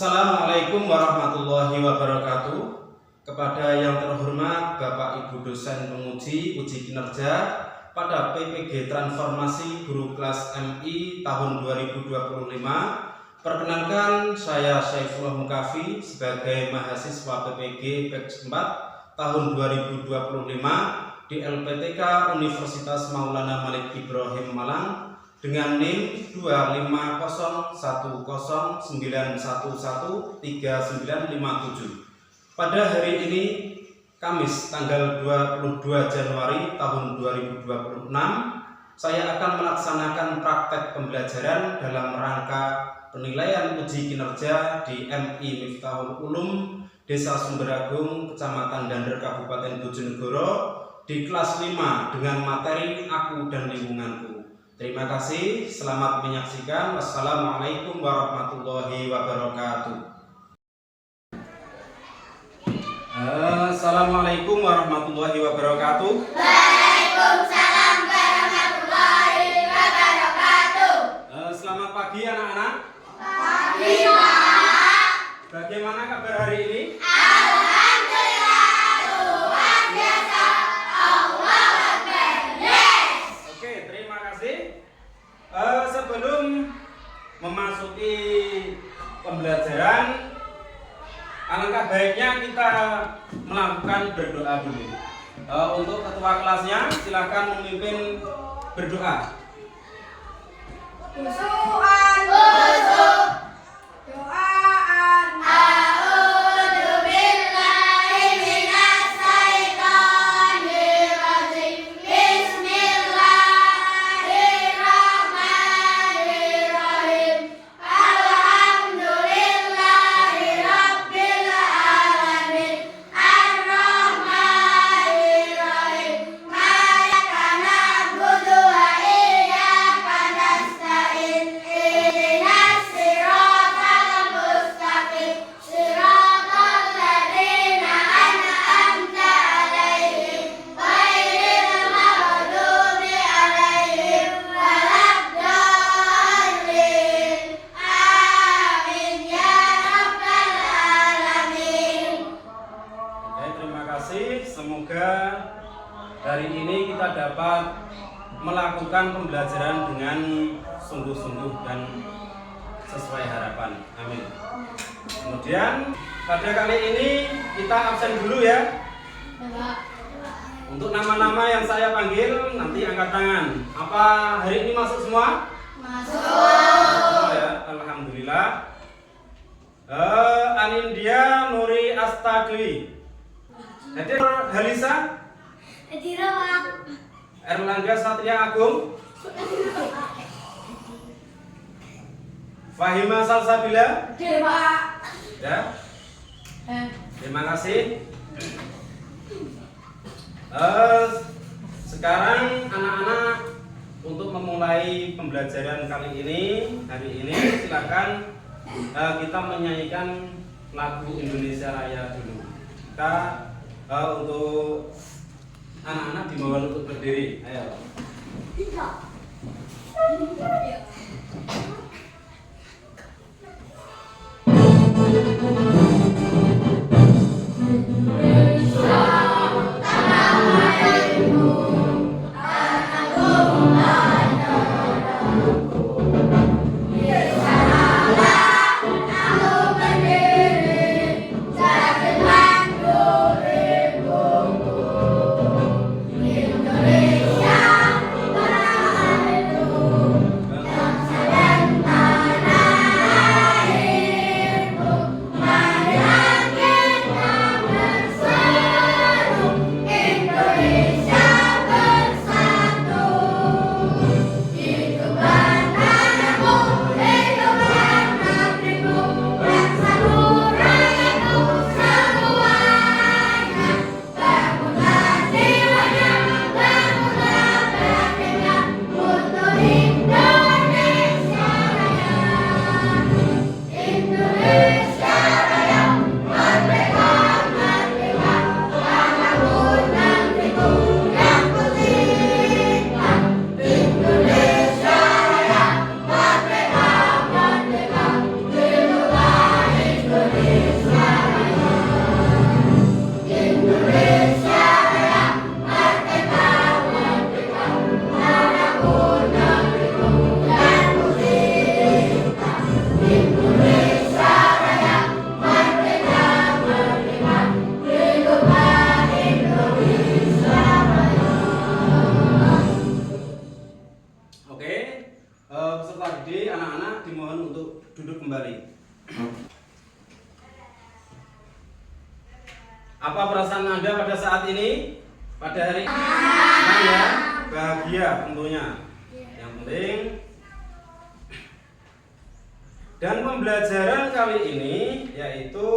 Assalamualaikum warahmatullahi wabarakatuh. Kepada yang terhormat Bapak Ibu dosen penguji uji kinerja pada PPG Transformasi Guru Kelas MI tahun 2025, perkenalkan saya Syaifullah Mukafi sebagai mahasiswa PPG batch 4 tahun 2025 di LPTK Universitas Maulana Malik Ibrahim Malang dengan NIM 25010911397. Pada hari ini Kamis tanggal 22 Januari tahun 2026, saya akan melaksanakan praktek pembelajaran dalam rangka penilaian uji kinerja di MI Miftahul Ulum Desa Sumberagung, Kecamatan Dander, Kabupaten Bojonegoro di kelas 5 dengan materi Aku dan Lingkunganku. Terima kasih, selamat menyaksikan. Wassalamualaikum warahmatullahi wabarakatuh. Assalamualaikum warahmatullahi wabarakatuh. Waalaikumsalam warahmatullahi wabarakatuh. Selamat pagi anak-anak. Pagi, Pak. Bagaimana kabar hari ini? Alhamdulillah, luar biasa. Allah Akbar. Yes. Oke, terima kasih. Sebelum memasuki pembelajaran, alangkah baiknya kita melakukan berdoa dulu. Untuk ketua kelasnya, silakan memimpin berdoa. Khusyuan, khusyuk. Doaan. A'udzu billahi minas syaitonir rajim. Bismillahirrahmanirrahim. Alhamdulillahi rabbil alamin. Ar-Rahmanir-Rahim. Malaka na'budu wa iyyaka nasta'in. Ihdinas siratal mustaqim. Siratal ladzina an'amta 'alaihim ghairil maghdubi 'alaihim waladdallin. Amin ya rabbal alamin. Oke, terima kasih. Semoga hari ini kita dapat melakukan pembelajaran dengan sungguh-sungguh dan sesuai harapan. Amin. Kemudian pada kali ini kita absen dulu ya. Untuk nama-nama yang saya panggil nanti angkat tangan. Apa hari ini masuk semua? Masuk. Semua ya. Alhamdulillah. Anindya Nuri Astagli. Hadir Halisa. Hadira, Pak. Erlangga Satria Agung. Fahima Salsabila. Dewa. Ya. Terima kasih. Sekarang anak-anak untuk memulai pembelajaran kali ini, hari ini silakan kita menyanyikan lagu Indonesia Raya dulu. Kita untuk anak-anak dimohon untuk berdiri. Ayo. Indonesia, peserta didik, anak-anak dimohon untuk duduk kembali. Apa perasaan Anda pada saat ini? Pada hari ini? Senang ya? Bahagia tentunya. Yang penting. Dan pembelajaran kali ini yaitu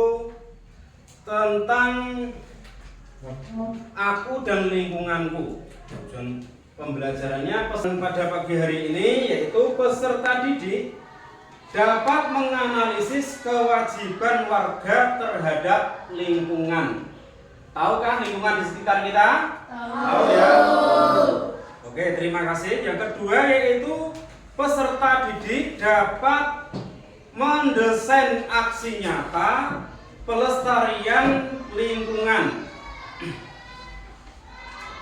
tentang aku dan lingkunganku. Dan pembelajarannya pesan pada pagi hari ini yaitu peserta didik dapat menganalisis kewajiban warga terhadap lingkungan. Tahukah lingkungan di sekitar kita? Tahu ya? Oke, terima kasih. Yang kedua yaitu peserta didik dapat mendesain aksi nyata pelestarian lingkungan.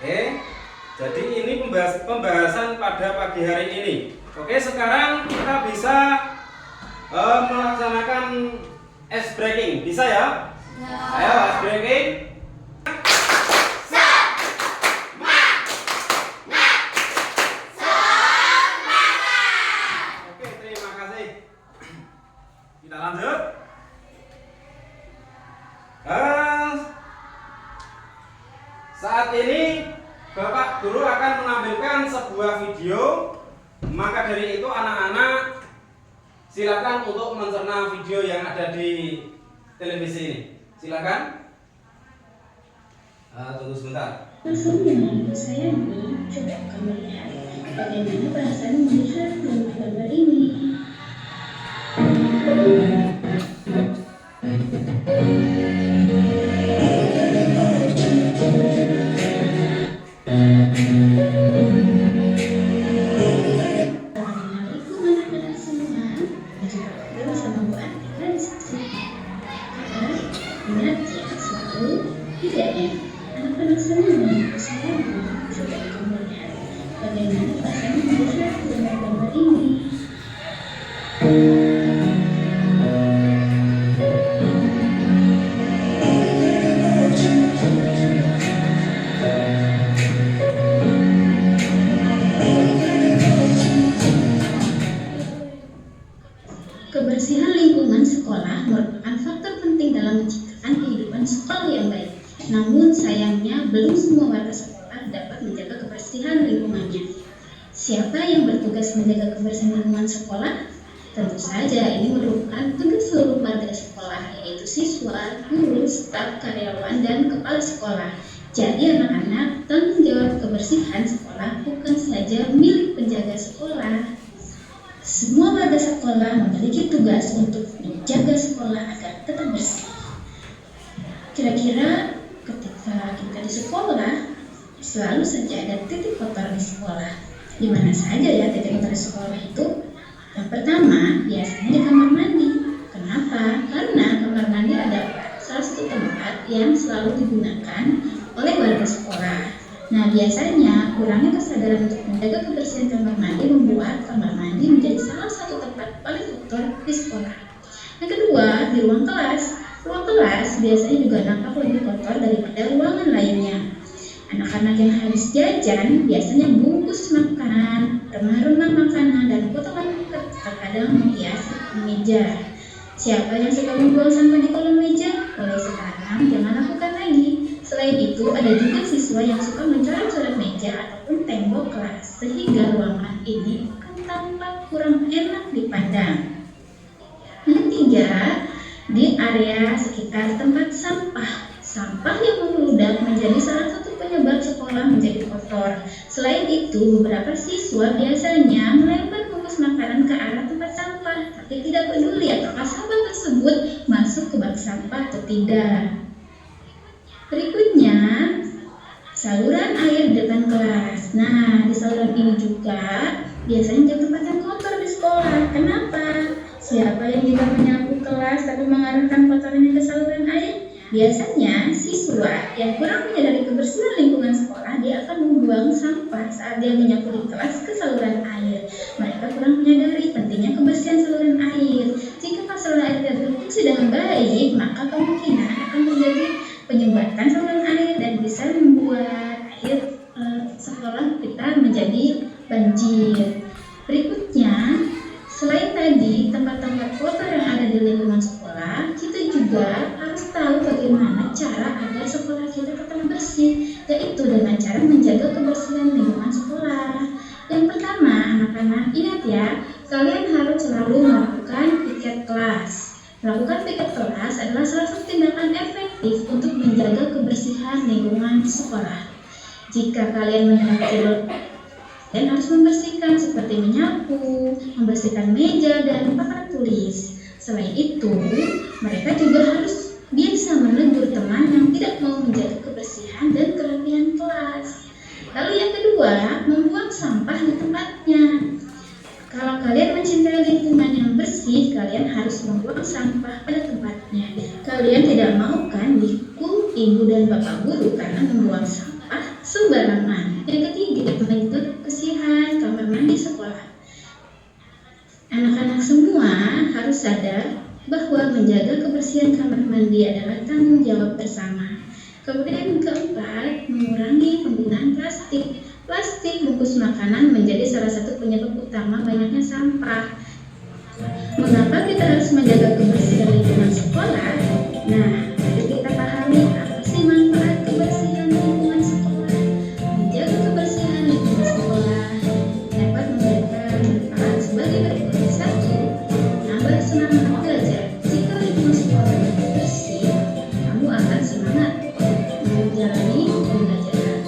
Oke, jadi ini pembahasan pada pagi hari ini. Oke, sekarang kita bisa melaksanakan ice breaking. Bisa ya? Ayo ice breaking. Oke, terima kasih. Kita lanjut. Saat ini Bapak Guru akan menampilkan sebuah video. Maka dari itu anak-anak silakan untuk mencerna video yang ada di televisi ini. Silakan. Tunggu sebentar. Sebelumnya, saya ini coba akan melihat bagaimana perasaan melihat gambar ini. Kebersihan lingkungan sekolah merupakan faktor penting dalam menciptakan kehidupan sekolah yang baik. Namun sayangnya belum semua warga sekolah dapat menjaga kebersihan lingkungannya. Siapa yang bertugas menjaga kebersihan lingkungan sekolah? Tentu saja ini merupakan tugas seluruh warga sekolah, yaitu siswa, guru, staf, karyawan, dan kepala sekolah. Jadi anak-anak, tanggung jawab kebersihan sekolah bukan saja milik penjaga sekolah. Semua warga sekolah memiliki tugas untuk menjaga sekolah agar tetap bersih. Kira-kira ketika kita di sekolah, selalu saja ada titik kotor di sekolah. Di mana saja ya titik kotor di sekolah itu? Yang pertama, biasanya di kamar mandi. Kenapa? Karena kamar mandi adalah salah satu tempat yang selalu digunakan oleh warga sekolah. Nah, biasanya kurangnya kesadaran untuk menjaga kebersihan kamar mandi membuat kamar mandi menjadi salah satu tempat paling kotor di sekolah. Yang kedua, di ruang kelas. Ruang kelas biasanya juga nampak lebih kotor daripada ruangan lainnya. Anak-anak yang habis jajan biasanya bungkus makanan, remah-remah makanan, dan potongan terkadang menghias meja. Siapa yang suka membuang sampah di kolong meja? Mulai sekarang jangan lakukan lagi. Selain itu, ada juga siswa yang suka mencoret-coret meja ataupun tembok kelas, sehingga ruangan ini akan tampak kurang enak dipandang. Yang ketiga, di area sekitar tempat sampah. Sampah yang membludak menjadi salah satu penyebab sekolah menjadi kotor. Selain itu, beberapa siswa biasanya melempar bungkus makanan ke arah tempat sampah, tapi tidak peduli apakah sampah tersebut masuk ke bak sampah atau tidak. Berikutnya, saluran air di depan kelas. Nah, di saluran ini juga biasanya jadi tempat yang kotor di sekolah. Kenapa? Siapa yang juga menyapu kelas tapi mengarahkan kotorannya ke saluran air? Biasanya siswa yang kurang menyadari kebersihan lingkungan sekolah, dia akan membuang sampah saat dia menyapu di kelas ke saluran air. Mereka kurang menyadari pentingnya kebersihan saluran air. Jika saluran air tidak berfungsi dengan baik, maka kemungkinan akan terjadi penyumbatan saluran air dan bisa membuat air sekolah kita menjadi banjir. Berikutnya, tadi tempat-tempat kotor yang ada di lingkungan sekolah, kita juga harus tahu bagaimana cara agar sekolah kita tetap bersih, yaitu dengan cara menjaga kebersihan lingkungan sekolah. Yang pertama, anak-anak ingat ya, kalian harus selalu melakukan piket kelas. Melakukan piket kelas adalah salah satu tindakan efektif untuk menjaga kebersihan lingkungan sekolah. Jika kalian menyenangkan, kalian harus membersihkan seperti menyapu, membersihkan meja dan papan tulis. Selain itu, mereka juga harus bisa menegur teman yang tidak mau menjaga kebersihan dan kerapian kelas. Lalu yang kedua, membuang sampah di tempatnya. Kalau kalian mencintai lingkungan yang bersih, kalian harus membuang sampah pada tempatnya. Kalian tidak mau kan dihukum ibu dan bapak guru karena membuang sampah sembarangan. Yang ketiga, menjaga kebersihan kamar mandi sekolah. Anak-anak semua harus sadar bahwa menjaga kebersihan kamar mandi adalah tanggung jawab bersama. Kemudian keempat, mengurangi penggunaan plastik. Plastik bungkus makanan menjadi salah satu penyebab utama banyaknya sampah. Mengapa kita harus menjaga kebersihan lingkungan sekolah? Nah, mari kita pahami apa sih manfaat kebersihan lingkungan sekolah. Menjaga kebersihan lingkungan sekolah dapat memberikan manfaat sebagai berikut. 1. Menambah semangat belajar. Jika lingkungan sekolah bersih, kamu akan semangat menjalani pembelajaran.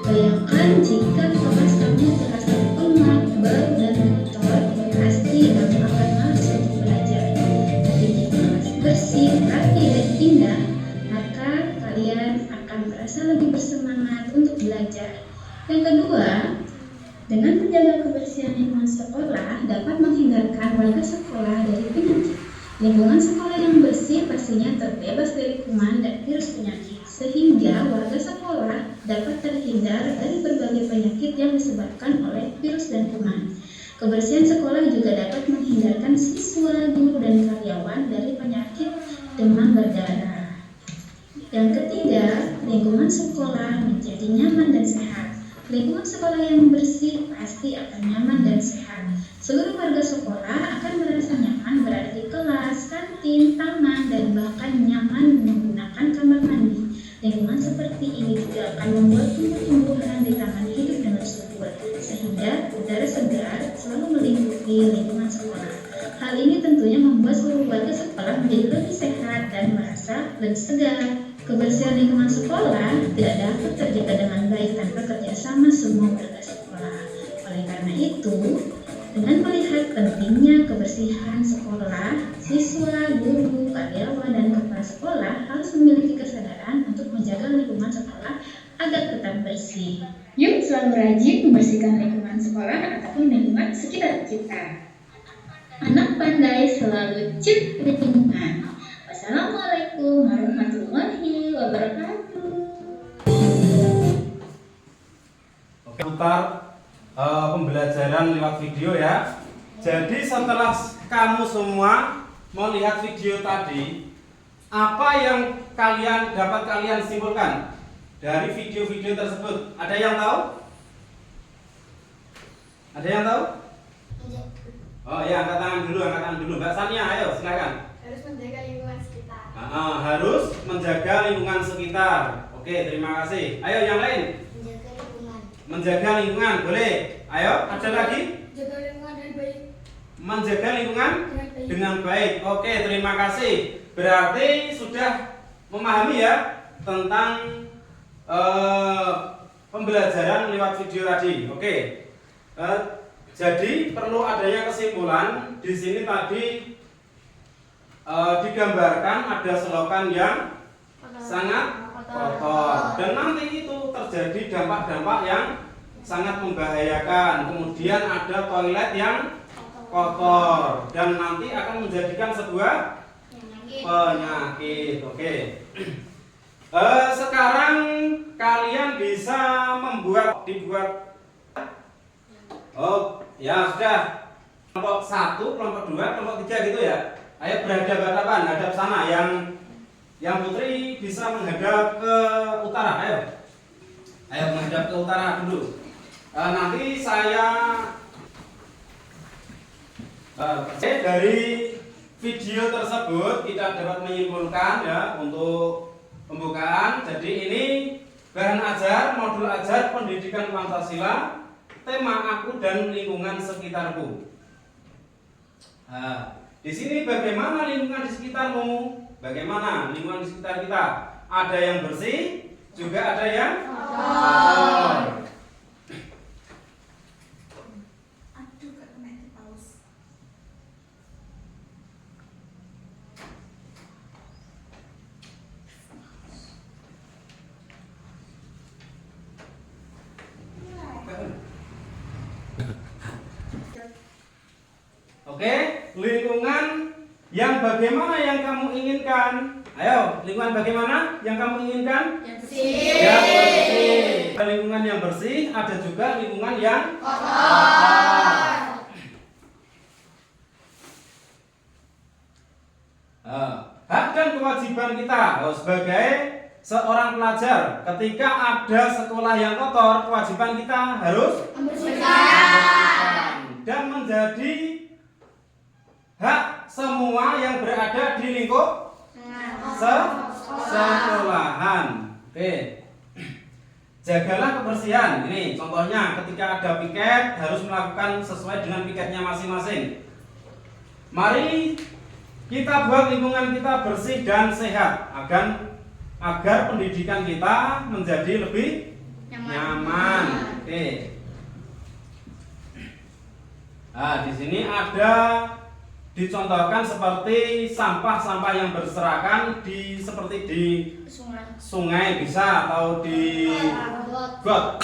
Bayangkan jika kelas kamu terasa penat, bau dan kotor, pasti kamu akan malas untuk belajar. Tapi jika kelas bersih, rapi dan indah, maka kalian akan merasa lebih bersemangat untuk belajar. Yang kedua, dengan menjaga kebersihan lingkungan sekolah dapat menghindarkan warga sekolah dari penyakit. Lingkungan sekolah yang bersih pastinya terbebas dari kuman dan virus penyakit, sehingga warga sekolah dapat terhindar dari berbagai penyakit yang disebabkan oleh virus dan kuman. Kebersihan sekolah juga dapat menghindarkan siswa, guru, dan karyawan dari penyakit demam berdarah. Yang ketiga, lingkungan sekolah menjadi nyaman dan sehat. Lingkungan sekolah yang bersih pasti akan nyaman dan sehat. Seluruh warga sekolah akan merasa nyaman berada di kelas, kantin, taman, dan bahkan nyaman menggunakan kamar mandi. Lingkungan seperti ini juga akan membuat tumbuh-tumbuhan di taman hidup dengan subur, sehingga udara segar selalu melingkupi lingkungan sekolah. Hal ini tentunya membuat seluruh warga sekolah menjadi lebih sehat dan merasa lebih segar. Kebersihan lingkungan sekolah tidak dapat terjaga dengan baik tanpa kerjasama semua warga sekolah. Oleh karena itu, dengan melihat pentingnya kebersihan sekolah, siswa, guru, karyawan, dan kepala sekolah harus memiliki kesadaran untuk menjaga lingkungan sekolah agar tetap bersih. Yuk selalu rajin membersihkan lingkungan sekolah ataupun lingkungan sekitar kita. Anak pandai selalu cinta lingkungan. Wassalamualaikum warahmatullahi wabarakatuh. Oke, putar pembelajaran lewat video ya. Jadi setelah kamu semua melihat video tadi, apa yang dapat kalian simpulkan dari video-video tersebut? Ada yang tahu? Ada yang tahu? Oh ya, angkat tangan dulu, Mbak Sania, ayo silakan. Harus menjaga lingkungan sekitar. Harus menjaga lingkungan sekitar. Oke, terima kasih. Ayo yang lain. Menjaga lingkungan. Menjaga lingkungan, boleh. Ayo, ada lagi? Jaga lingkungan dengan baik. Menjaga lingkungan dengan baik. Oke, terima kasih. Berarti sudah memahami ya tentang pembelajaran lewat video tadi. Oke. Jadi perlu adanya kesimpulan. Di sini tadi digambarkan ada selokan yang sangat kotor dan nanti itu terjadi dampak-dampak yang sangat membahayakan. Kemudian ada toilet yang kotor dan nanti akan menjadikan sebuah penyakit. Oke. Sekarang kalian bisa dibuat. Oh ya sudah. Kelompok 1, kelompok 2, kelompok 3 gitu ya. Ayo berhadapan, hadap sana. Yang Putri bisa menghadap ke utara. Ayo menghadap ke utara dulu. Nanti saya Dari video tersebut kita dapat menyimpulkan ya untuk pembukaan. Jadi ini bahan ajar, modul ajar pendidikan Pancasila, tema aku dan lingkungan sekitarku. Nah, di sini bagaimana lingkungan di sekitarmu? Bagaimana lingkungan di sekitar kita? Ada yang bersih, juga ada yang kotor. Aduh, gak kena di paus. Oke, lingkungan yang bagaimana yang kamu inginkan? Ayo, lingkungan bagaimana yang kamu inginkan? Bersih. Yang bersih. Ada lingkungan yang bersih, ada juga lingkungan yang kotor. Hak dan kewajiban kita sebagai seorang pelajar, ketika ada sekolah yang kotor, kewajiban kita harus membersihkan dan menjadi hak semua yang berada di lingkup sekolahan. Oke. Jagalah kebersihan. Ini contohnya ketika ada piket harus melakukan sesuai dengan piketnya masing-masing. Mari kita buat lingkungan kita bersih dan sehat agar pendidikan kita menjadi lebih nyaman. Oke. Nah, di sini ada dicontohkan seperti sampah-sampah yang berserakan seperti di sungai bisa atau di got.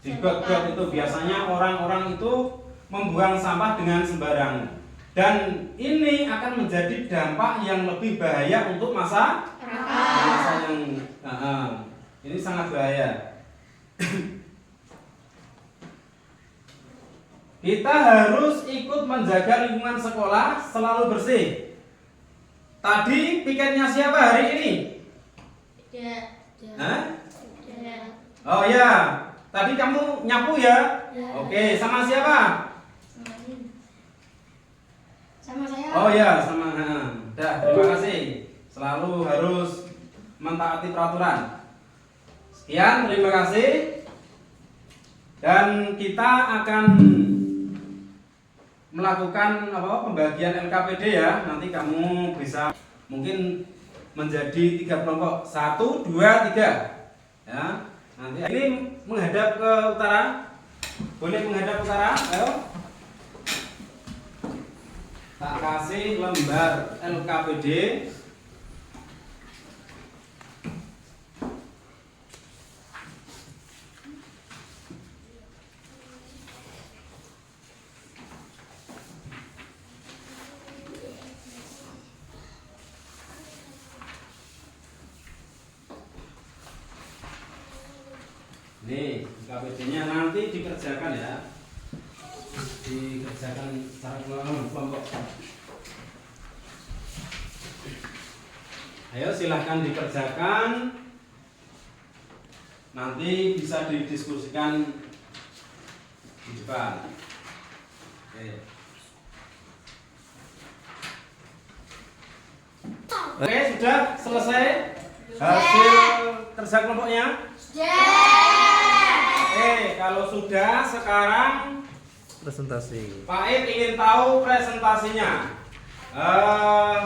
Di got itu biasanya orang-orang itu membuang sampah dengan sembarangan. Dan ini akan menjadi dampak yang lebih bahaya untuk masa yang ini sangat bahaya. Kita harus ikut menjaga lingkungan sekolah selalu bersih. Tadi piketnya siapa hari ini? Oh ya, tadi kamu nyapu ya? Oke, sama siapa? Sama saya. Oh ya, sama. Dah, terima kasih. Selalu harus mentaati peraturan. Sekian, terima kasih. Dan kita akan melakukan pembagian LKPD ya. Nanti kamu bisa mungkin menjadi 3 kelompok. 1, 2, 3. Ya. Nanti ini menghadap ke utara. Boleh menghadap ke utara? Ayo. Tak kasih lembar LKPD. Nih, KPD-nya nanti dikerjakan ya. Dikerjakan secara kelompok. Ayo silahkan dikerjakan. Nanti bisa didiskusikan di depan. Oke, sudah selesai hasil kerja kelompoknya? Kalau sudah, sekarang presentasi. Pak Ip ingin tahu presentasinya.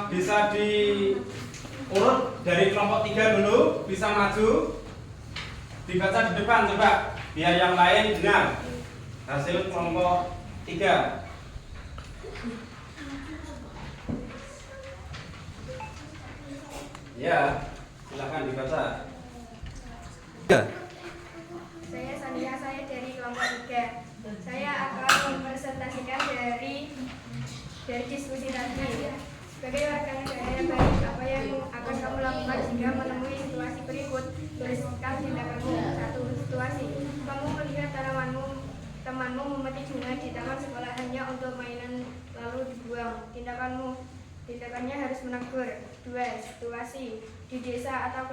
Bisa diurut dari kelompok 3 dulu, bisa maju, dibaca di depan coba, biar yang lain dengar hasil kelompok 3. Ya, silakan dibaca. Ya. Saya Sania, saya dari kelompok 3. Saya akan mempresentasikan dari diskusi tadi. Sebagai warga negara yang baik, apa yang akan kamu lakukan jika menemui situasi berikut? Tuliskan tindakanmu. 1. Situasi: kamu melihat temanmu memetik bunga di taman sekolah hanya untuk mainan lalu dibuang. Tindakannya harus menegur. 2. Situasi: di desa atau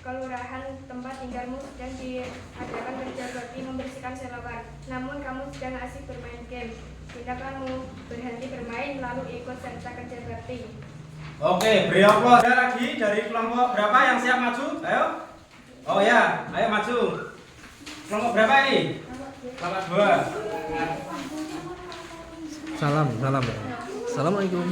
kelurahan tempat tinggalmu sedang diadakan kerja bakti membersihkan selokan, namun kamu sedang asik bermain game. Bila kamu berhenti bermain lalu ikut serta kerja bakti. Oke, beri aplaus. Ada lagi dari kelompok berapa yang siap maju? Ayo. Oh ya, ayo maju. Kelompok berapa ini? Kelompok 2. Salam. Assalamualaikum. Assalamualaikum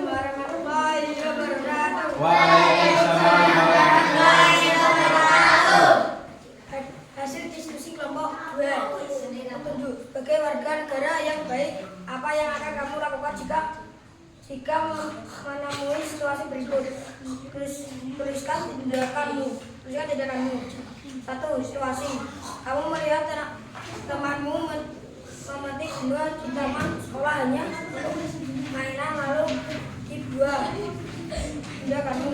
warahmatullahi wabarakatuh. Waalaikumsalam warahmatullahi wabarakatuh. Hasil diskusi kelompok 2. Petunjuk sebagai warga negara yang baik, apa yang akan kamu lakukan jika menemui situasi berikut? Tuliskan tindakanmu. 1. Situasi. Kamu melihat temanmu memetik bunga di taman sekolah hanya untuk mainan lalu dibuang. Tindakanmu.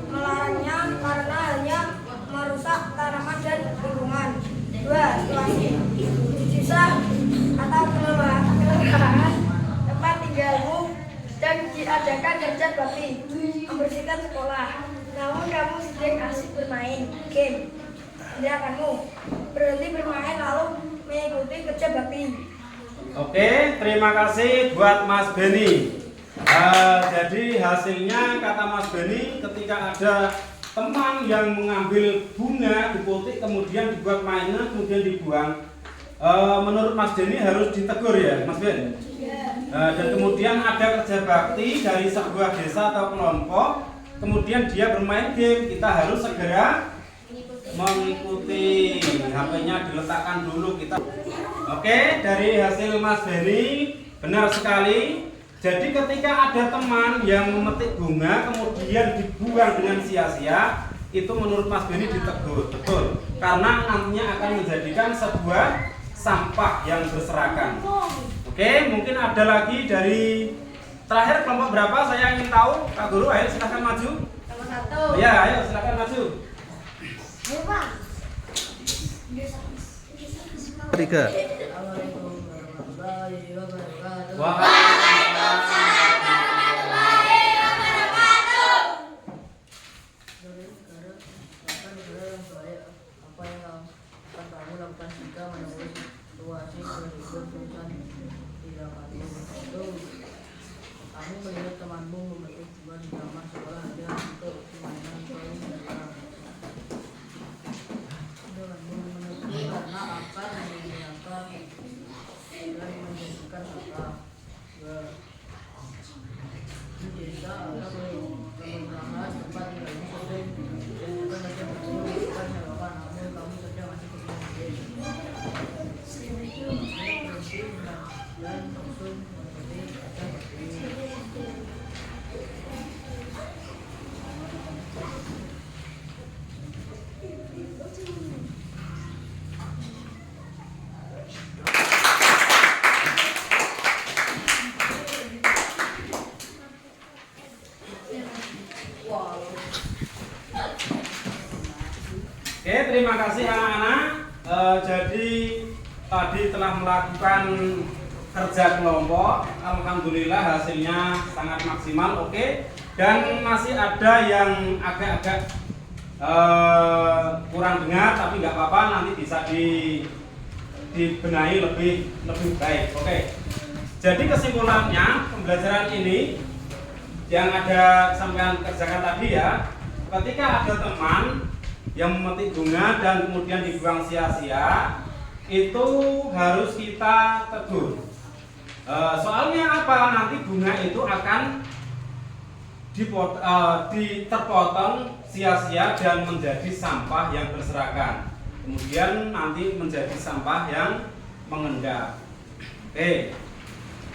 Melarangnya karena hanya merusak tanaman dan lingkungan. 2. Situasi. Sisa atau kelelahan tempat tinggalmu dan diadakan kerja bakti membersihkan sekolah. Namun kamu sedang asik bermain game. Tindakanmu. Berhenti bermain lalu mengikuti kerja bakti. Oke, terima kasih buat Mas Beni. Jadi hasilnya kata Mas Beni, ketika ada teman yang mengambil bunga dipotik kemudian dibuat mainan kemudian dibuang, menurut Mas Beni harus ditegur ya Mas Ben. Dan kemudian ada kerja bakti dari sebuah desa atau kelompok, kemudian dia bermain game, kita harus segera mengikuti. HP-nya diletakkan dulu kita. Oke, dari hasil Mas Beni benar sekali. Jadi ketika ada teman yang memetik bunga kemudian dibuang dengan sia-sia, itu menurut Mas Beni ditegur, betul. Karena nantinya akan menjadikan sebuah sampah yang berserakan. Oke, mungkin ada lagi dari terakhir kelompok berapa? Saya ingin tahu. Kak Guru, ayo silakan maju. Nomor 1. Ya, ayo silakan maju. 3. Kamu melihat temanmu memetik bunga di taman sekolah hanya untuk mainan paling belakang. Temanmu menegur karena akan menghilangkan dan menjadikan sampah. Di desa ada pengurangan tempat tinggalmu sering dan juga saja menunjukkan hewan, namun kamu saja masih bermain. Dan langsung mengikuti kerja bakti. Oke, terima kasih anak-anak. Jadi tadi telah melakukan kerja kelompok. Alhamdulillah hasilnya sangat maksimal. Oke, dan masih ada yang agak-agak kurang dengar, tapi nggak apa-apa, nanti bisa dibenahi lebih baik. Oke, jadi kesimpulannya pembelajaran ini yang ada sampean kerjakan tadi ya, ketika ada teman yang memetik bunga dan kemudian dibuang sia-sia, itu harus kita tegur. Soalnya apa? Nanti bunga itu akan terpotong sia-sia dan menjadi sampah yang berserakan. Kemudian nanti menjadi sampah yang mengendap. Oke,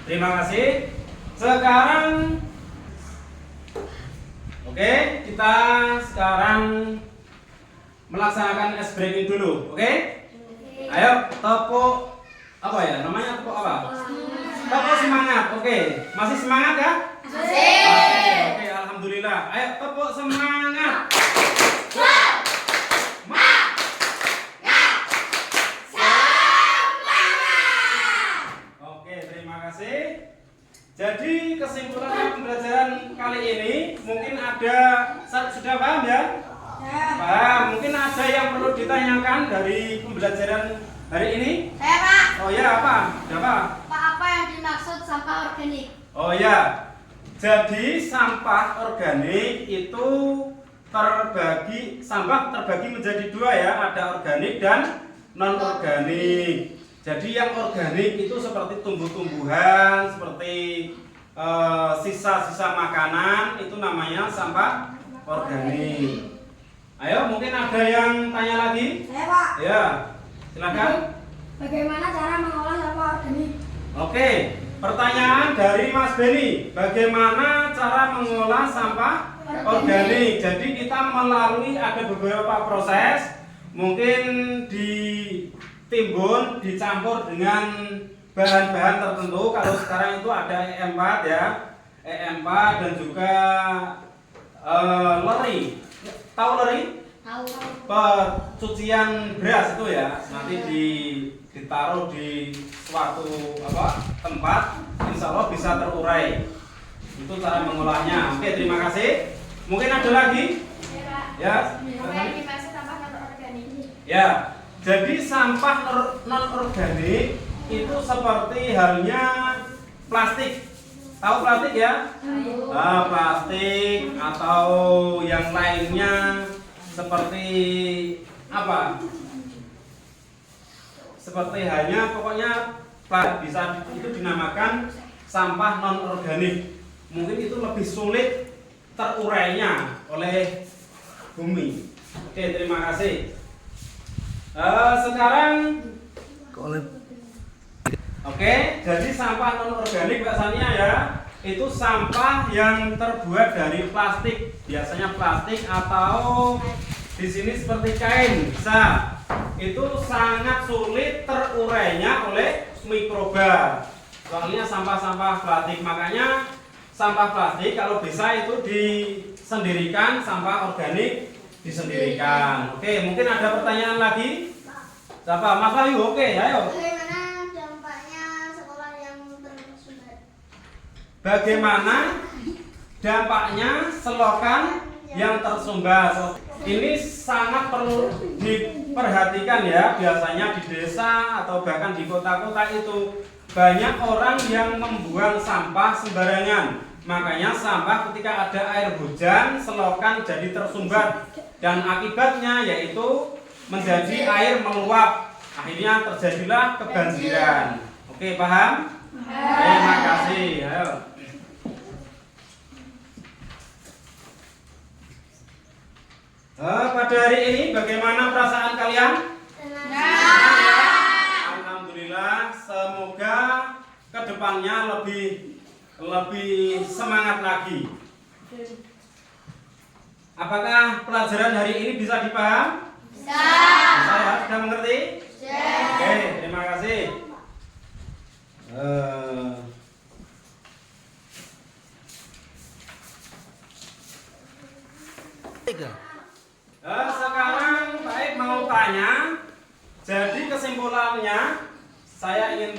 terima kasih. Sekarang, oke, kita sekarang melaksanakan ice breaking dulu, oke? Ayo, tepuk apa ya? Namanya tepuk apa? Tepuk semangat, oke? Masih semangat ya? Masih. Oke, alhamdulillah. Ayo, tepuk semangat. Oke, terima kasih. Jadi kesimpulan pembelajaran kali ini mungkin ada, sudah paham ya? Paham. Mungkin ada yang perlu ditanyakan dari pembelajaran hari ini? Saya Pak. Oh ya, apa? Apa? Pak, apa yang dimaksud sampah organik? Oh ya. Jadi sampah organik itu sampah terbagi menjadi dua ya, ada organik dan non organik. Jadi yang organik itu seperti tumbuh-tumbuhan, seperti sisa-sisa makanan, itu namanya sampah organik. Ayo, mungkin ada yang tanya lagi? Saya, Pak. Ya, silakan. Bagaimana cara mengolah sampah organik? Oke, pertanyaan dari Mas Beni. Bagaimana cara mengolah sampah organik? Jadi kita melalui ada beberapa proses. Mungkin ditimbun, dicampur dengan bahan-bahan tertentu. Kalau sekarang itu ada EM4 ya, EM4 dan juga leri. Tahu leri? Tahu. Pencucian beras itu ya, nanti ditaruh di suatu tempat, insya Allah bisa terurai. Itu cara mengolahnya. Oke, terima kasih. Mungkin ada lagi? Ya. Apa yang dimaksud sampah non organik? Ya, jadi sampah non organik itu seperti halnya plastik. Tahu plastik ya? Plastik atau yang lainnya seperti apa? Seperti halnya pokoknya bisa itu dinamakan sampah non organik. Mungkin itu lebih sulit terurainya oleh bumi. Oke, terima kasih. Sekarang oke, jadi sampah non organik Mbak Sania ya, itu sampah yang terbuat dari plastik, biasanya plastik atau di sini seperti kain. Bisa. Itu sangat sulit terurainya oleh mikroba. Soalnya sampah-sampah plastik, makanya sampah plastik kalau bisa itu disendirikan, sampah organik disendirikan. Oke, mungkin ada pertanyaan lagi? Siapa? Mas Wahyu, oke, ayo. Bagaimana dampaknya sekolah yang tersumbat? Bagaimana dampaknya selokan yang tersumbat? Ini sangat perlu diperhatikan ya. Biasanya di desa atau bahkan di kota-kota itu banyak orang yang membuang sampah sembarangan. Makanya sampah ketika ada air hujan, selokan jadi tersumbat. Dan akibatnya yaitu menjadi air meluap. Akhirnya terjadilah kebanjiran. Oke, paham? Terima kasih. Ayo. Pada hari ini bagaimana perasaan kalian? Alhamdulillah, semoga kedepannya lebih semangat lagi. Apakah pelajaran hari ini bisa dipaham? Bisa ya, sudah mengerti? Oke, terima kasih. Sekarang baik mau tanya. Jadi kesimpulannya saya ingin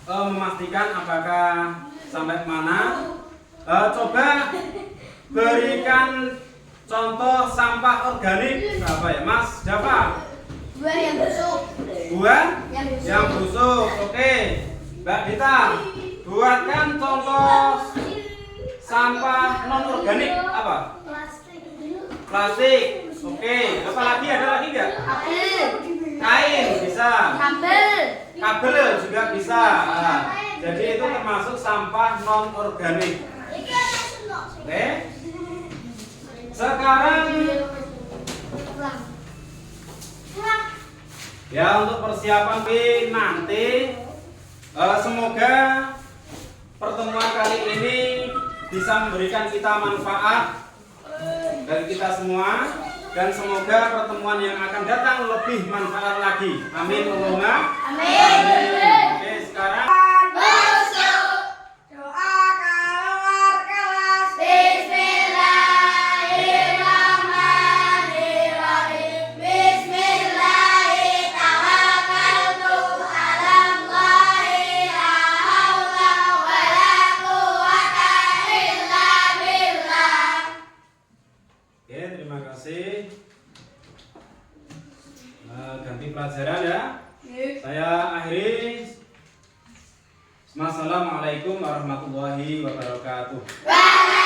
memastikan apakah sampai mana. Coba berikan contoh sampah organik apa ya, Mas Java? Buah yang busuk. Buah yang busuk. Oke, Mbak Dita, buatkan contoh sampah non organik apa? Plastik. Oke, apa lagi? Ada lagi nggak? Kain bisa. Kabel juga bisa. Nah, jadi itu termasuk sampah non organik. Oke. Sekarang ya untuk persiapan nanti semoga pertemuan kali ini bisa memberikan kita manfaat dari kita semua, dan semoga pertemuan yang akan datang lebih manfaat lagi. Amin Allahumma amin. Oke, sekarang Doa keluar kelas. Bismillahirrahmanirrahim. Bismillahirrahmanirrahim. Alallahi la haula wa la quwwata illa billah. oke, terima kasih. Ganti pelajaran ya. Saya akhiri Wassalamualaikum warahmatullahi wabarakatuh. Waalaikumsalam.